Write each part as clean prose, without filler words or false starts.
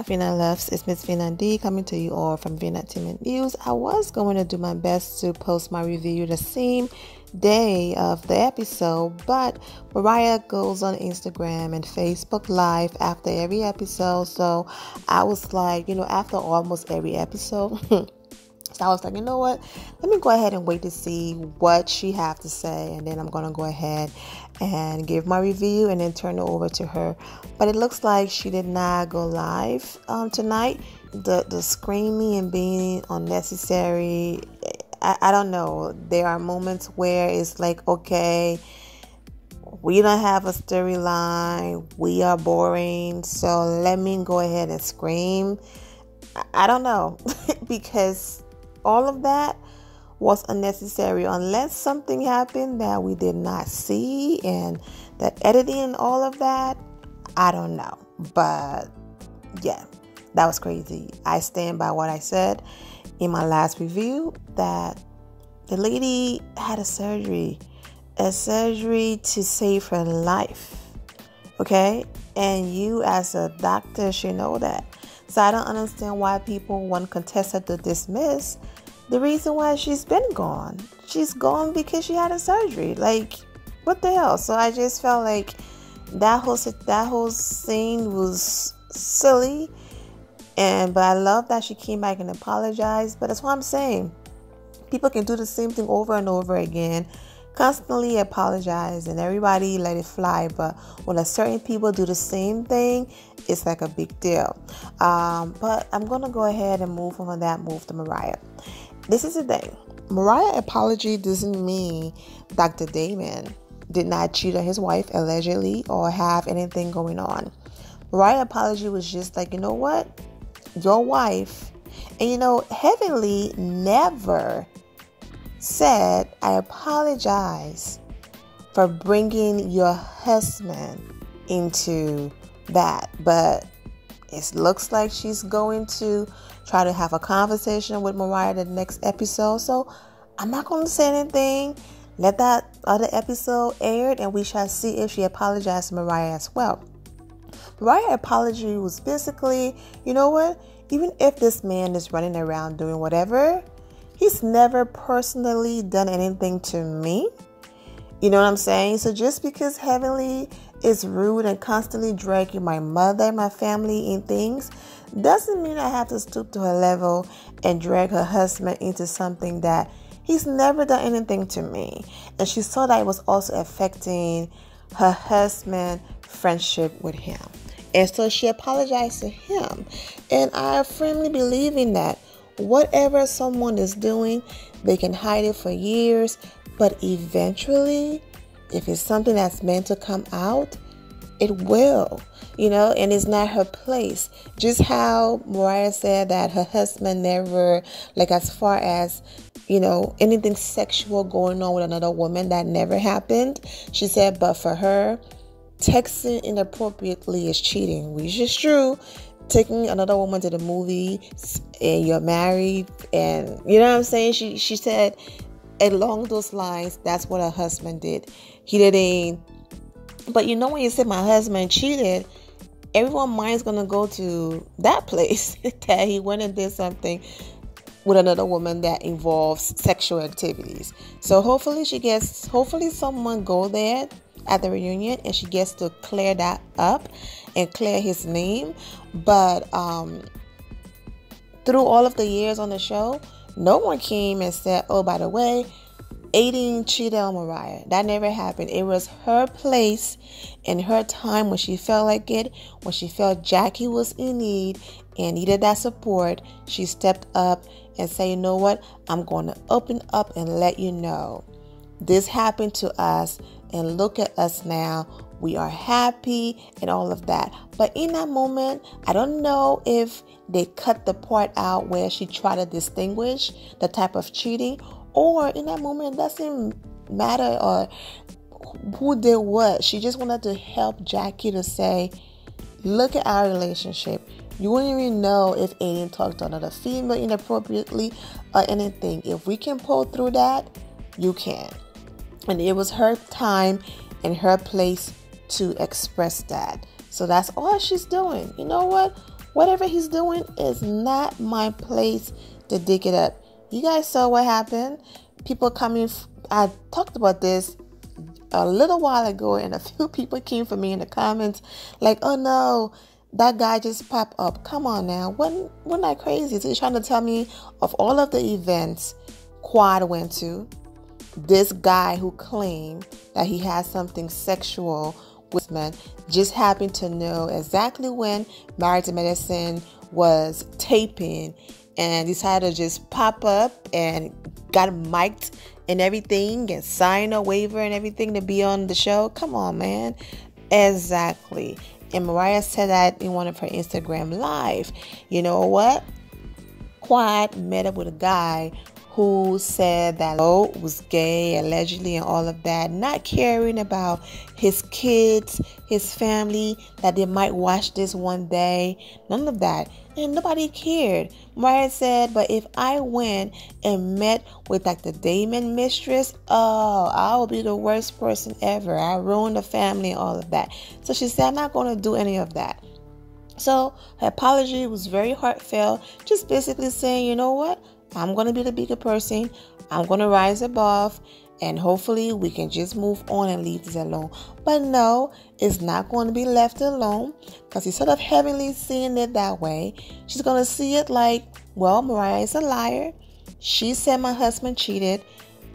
Vina Loves. It's Miss Vina D coming to you all from Vinatainment News. I was going to do my best to post my review the same day of the episode, but Mariah goes on Instagram and Facebook Live after every episode. So I was like, after almost every episode, so I was like, you know what? Let me go ahead and wait to see what she have to say, and then I'm going to go ahead and give my review and then turn it over to her. But it looks like she did not go live tonight. The screaming and being unnecessary, I don't know. There are moments where it's like, okay, we don't have a storyline. We are boring. So let me go ahead and scream. I don't know because all of that was unnecessary unless something happened that we did not see, and that editing and all of that, I don't know. But yeah, that was crazy. I stand by what I said in my last review, that the lady had a surgery to save her life. Okay? And you as a doctor should know that. So I don't understand why people want Contessa to dismiss the reason why she's been gone. She's gone because she had a surgery. Like, what the hell? So I just felt like that whole scene was silly. But I love that she came back and apologized. But that's what I'm saying. People can do the same thing over and over again, constantly apologize, and everybody let it fly. But when certain people do the same thing, it's like a big deal. But I'm going to go ahead and move to Mariah. This is the thing. Mariah apology doesn't mean Dr. Damon did not cheat on his wife allegedly or have anything going on. Mariah apology was just like, you know what? Your wife, and Heavenly never said, I apologize for bringing your husband into that. But it looks like she's going to try to have a conversation with Mariah the next episode. So I'm not going to say anything. Let that other episode air, and we shall see if she apologized to Mariah as well. Mariah's apology was basically, you know what? Even if this man is running around doing whatever, he's never personally done anything to me. You know what I'm saying? So just because Heavenly is rude and constantly dragging my mother, my family in things, doesn't mean I have to stoop to her level and drag her husband into something that he's never done anything to me. And she saw that it was also affecting her husband's friendship with him. And so she apologized to him. And I firmly believe in that. Whatever someone is doing, they can hide it for years, but eventually, if it's something that's meant to come out, it will, and it's not her place. Just how Mariah said that her husband never, like as far as, anything sexual going on with another woman, that never happened. She said, but for her, texting inappropriately is cheating, which is true. Taking another woman to the movie and you're married, and you know what I'm saying? She said along those lines, that's what her husband did. He didn't. But when you say my husband cheated, everyone's mind's gonna go to that place that he went and did something with another woman that involves sexual activities. So hopefully someone go there at the reunion and she gets to clear that up and clear his name. But through all of the years on the show, no one came and said, oh, by the way, Aiden cheated on Mariah. That never happened. It was her place and her time when she felt like it, when she felt Jackie was in need and needed that support. She stepped up and said, you know what? I'm going to open up and let you know this happened to us, and look at us now. We are happy and all of that. But in that moment, I don't know if they cut the part out where she tried to distinguish the type of cheating, or in that moment, it doesn't matter or who did what. She just wanted to help Jackie to say, look at our relationship. You wouldn't even know if Aiden talked to another female inappropriately or anything. If we can pull through that, you can. And it was her time and her place to express that. So that's all she's doing. You know what? Whatever he's doing is not my place to dig it up. You guys saw what happened. People coming, I talked about this a little while ago, and a few people came for me in the comments like, oh no, that guy just popped up. Come on now, wasn't that crazy? So you're trying to tell me of all of the events Quad went to, this guy who claimed that he had something sexual with men just happened to know exactly when Married to Medicine was taping and decided to just pop up and got mic'd and everything and sign a waiver and everything to be on the show? Come on, man. Exactly. And Mariah said that in one of her Instagram live. You know what? Quad met up with a guy who said that was gay allegedly and all of that, not caring about his kids, his family, that they might watch this one day. None of that. And nobody cared. Mariah said, but if I went and met with like the Damon mistress, oh, I will be the worst person ever. I ruined the family and all of that. So she said, I'm not going to do any of that. So her apology was very heartfelt, just basically saying, you know what? I'm going to be the bigger person. I'm going to rise above, and hopefully we can just move on and leave this alone. But no, it's not going to be left alone, because instead of heavenly seeing it that way, she's going to see it like, well, Mariah is a liar. She said my husband cheated.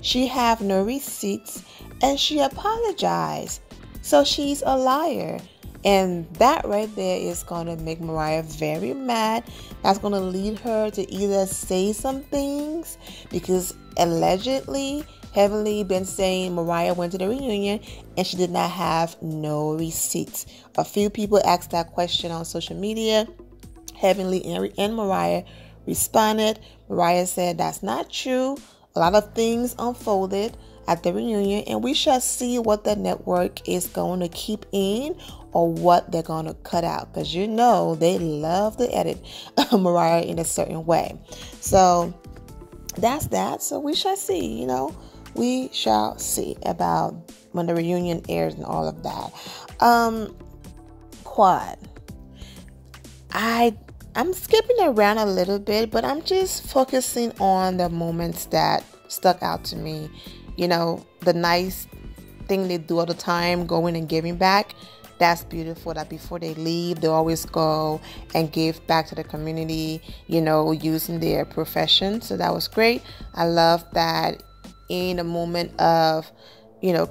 She have no receipts, and she apologized. So she's a liar. And that right there is going to make Mariah very mad. That's going to lead her to either say some things, because allegedly, Heavenly been saying Mariah went to the reunion and she did not have no receipts. A few people asked that question on social media. Heavenly and Mariah responded. Mariah said that's not true. A lot of things unfolded at the reunion, and we shall see what the network is going to keep in or what they're going to cut out, because you know they love to edit Mariah in a certain way. So that's that. So we shall see, we shall see about when the reunion airs and all of that. Quad, I'm skipping around a little bit, but I'm just focusing on the moments that stuck out to me. The nice thing they do all the time, going and giving back. That's beautiful, that before they leave, they always go and give back to the community, using their profession. So that was great. I love that in a moment of,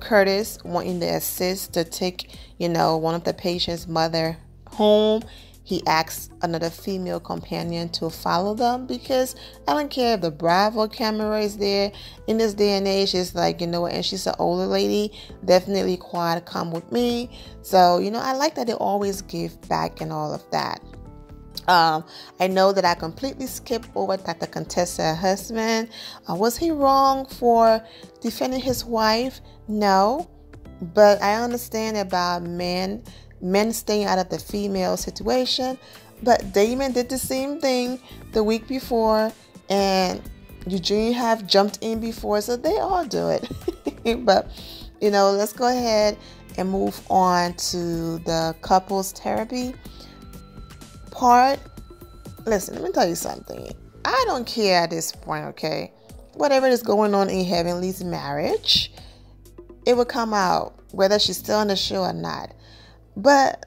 Curtis wanting to assist to take, one of the patient's mother home. He asked another female companion to follow them, because I don't care if the Bravo camera is there. In this day and age, it's like, and she's an older lady, definitely Quad, come with me. So, I like that they always give back and all of that. I know that I completely skipped over that the contestant husband. Was he wrong for defending his wife? No, but I understand about men staying out of the female situation. But Damon did the same thing the week before, and Eugene have jumped in before, so they all do it. But let's go ahead and move on to the couples therapy part. Listen, let me tell you something. I don't care at this point, okay? Whatever is going on in Heavenly's marriage, it will come out whether she's still on the show or not. But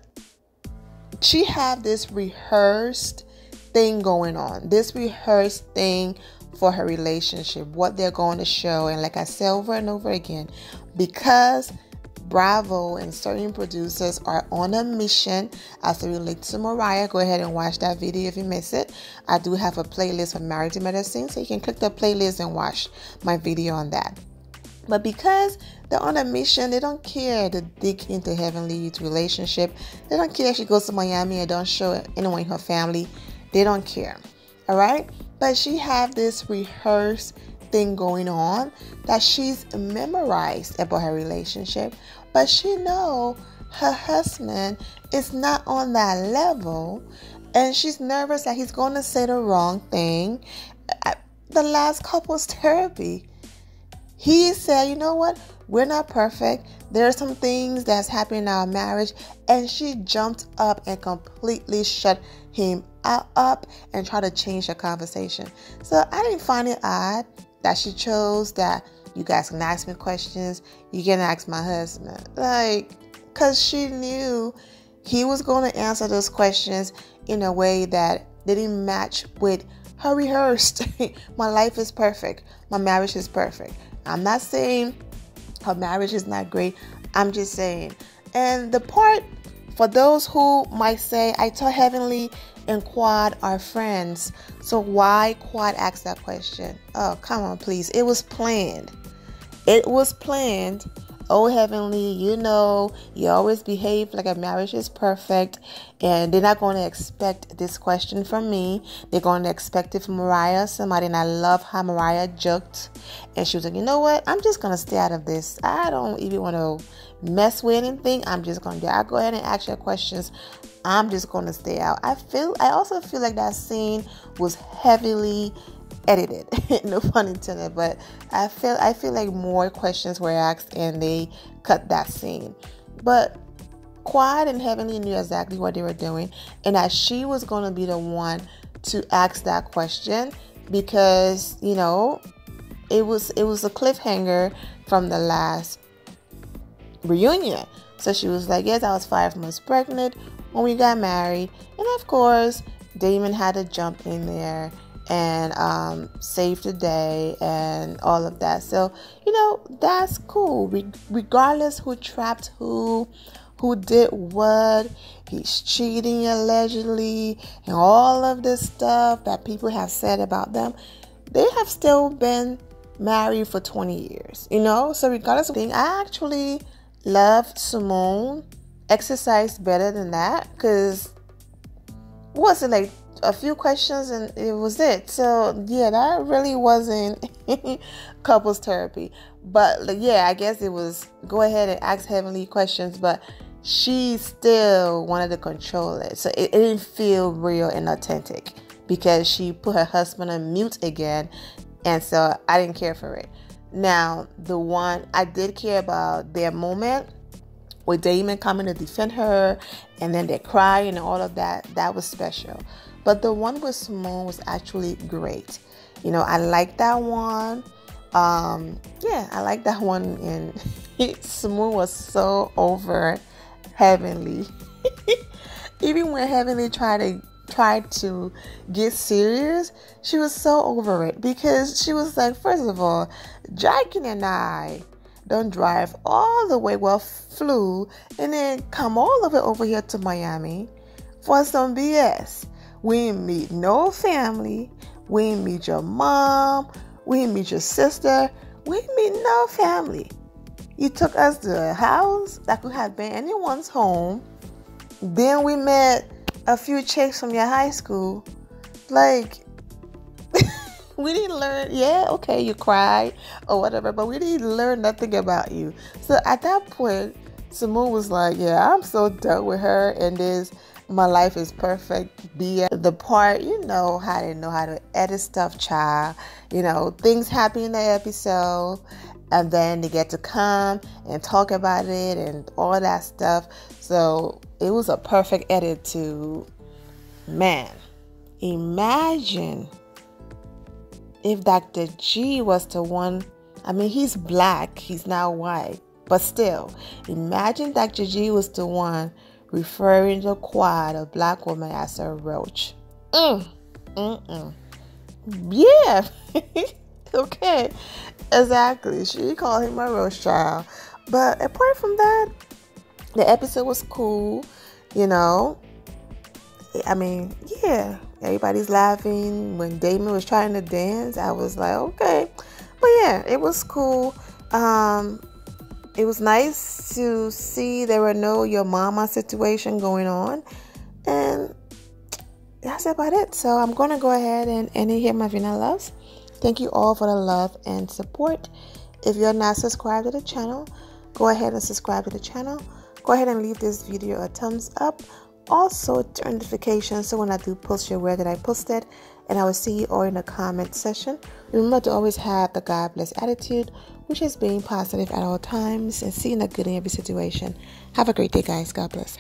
she have this rehearsed thing going on, this rehearsed thing for her relationship, what they're going to show. And like I said over and over again, because Bravo and certain producers are on a mission as it relates to Mariah, go ahead and watch that video if you miss it. I do have a playlist for Married to Medicine, so you can click the playlist and watch my video on that. But because they're on a mission, they don't care to dig into Heavenly's relationship. They don't care if she goes to Miami and don't show anyone in her family. They don't care. All right? But she have this rehearsed thing going on that she's memorized about her relationship. But she know her husband is not on that level. And she's nervous that he's going to say the wrong thing. The last couples therapy, He said, you know what? We're not perfect. There are some things that's happening in our marriage. And she jumped up and completely shut him up and tried to change the conversation. So I didn't find it odd that she chose that you guys can ask me questions. You can ask my husband. Like, because she knew he was going to answer those questions in a way that didn't match with her rehearsed. My life is perfect. My marriage is perfect. I'm not saying her marriage is not great. I'm just saying. And the part for those who might say, I thought Heavenly and Quad are friends. So why Quad asked that question? Oh, come on, please. It was planned. It was planned. Oh, Heavenly, you know, you always behave like a marriage is perfect. And they're not going to expect this question from me. They're going to expect it from Mariah, somebody. And I love how Mariah joked. And she was like, you know what? I'm just going to stay out of this. I don't even want to mess with anything. I'm just going to I'll go ahead and ask your questions. I'm just going to stay out. I also feel like that scene was heavily edited. No pun intended, but I feel like more questions were asked and they cut that scene. But Quad and Heavenly knew exactly what they were doing, and that she was going to be the one to ask that question because, you know, it was a cliffhanger from the last reunion. So she was like, yes, I was 5 months pregnant when we got married. And of course, Damon had to jump in there and save the day and all of that. So, you know, that's cool. Regardless who trapped who did what, he's cheating allegedly, and all of this stuff that people have said about them, they have still been married for 20 years, you know? So regardless of thing, I actually loved Simone exercise better than that, because what's it like? A few questions and it was it. So yeah, that really wasn't couples therapy. But yeah, I guess it was go ahead and ask Heavenly questions, but she still wanted to control it. So it didn't feel real and authentic because she put her husband on mute again. And so I didn't care for it. Now, the one I did care about, their moment with Damon coming to defend her and then they cry and all of that, that was special. But the one with Simone was actually great. You know, I like that one. Yeah, I like that one. And Simone was so over Heavenly. Even when Heavenly tried to get serious, she was so over it. Because she was like, first of all, Jackie and I don't drive all the way, well, flew, and then come all the way over here to Miami for some BS. We ain't meet no family. We ain't meet your mom. We ain't meet your sister. We ain't meet no family. You took us to a house that could have been anyone's home. Then we met a few chicks from your high school. Like, we didn't learn. Yeah, okay, you cried or whatever, but we didn't learn nothing about you. So at that point, Simone was like, yeah, I'm so done with her and this. My life is perfect. Be the part, you know how to edit stuff, child. You know, things happen in the episode, and then they get to come and talk about it and all that stuff. So it was a perfect edit to, man, imagine if Dr. G was the one. I mean, he's black, he's not white, but still, imagine Dr. G was the one referring to Quad, a black woman, as a roach. Yeah. Okay. Exactly. She called him a roach child. But apart from that, the episode was cool. You know, I mean, yeah, everybody's laughing. When Damon was trying to dance, I was like, okay. But yeah, it was cool. It was nice to see there were no your mama situation going on. And that's about it. So I'm going to go ahead and end it here, my Vina loves. Thank you all for the love and support. If you're not subscribed to the channel, go ahead and subscribe to the channel. Go ahead and leave this video a thumbs up. Also, turn notifications so when I do post, you're aware that I posted. and I will see you all in the comment section. Remember to always have the God bless attitude, which is being positive at all times and seeing the good in every situation. Have a great day, guys. God bless.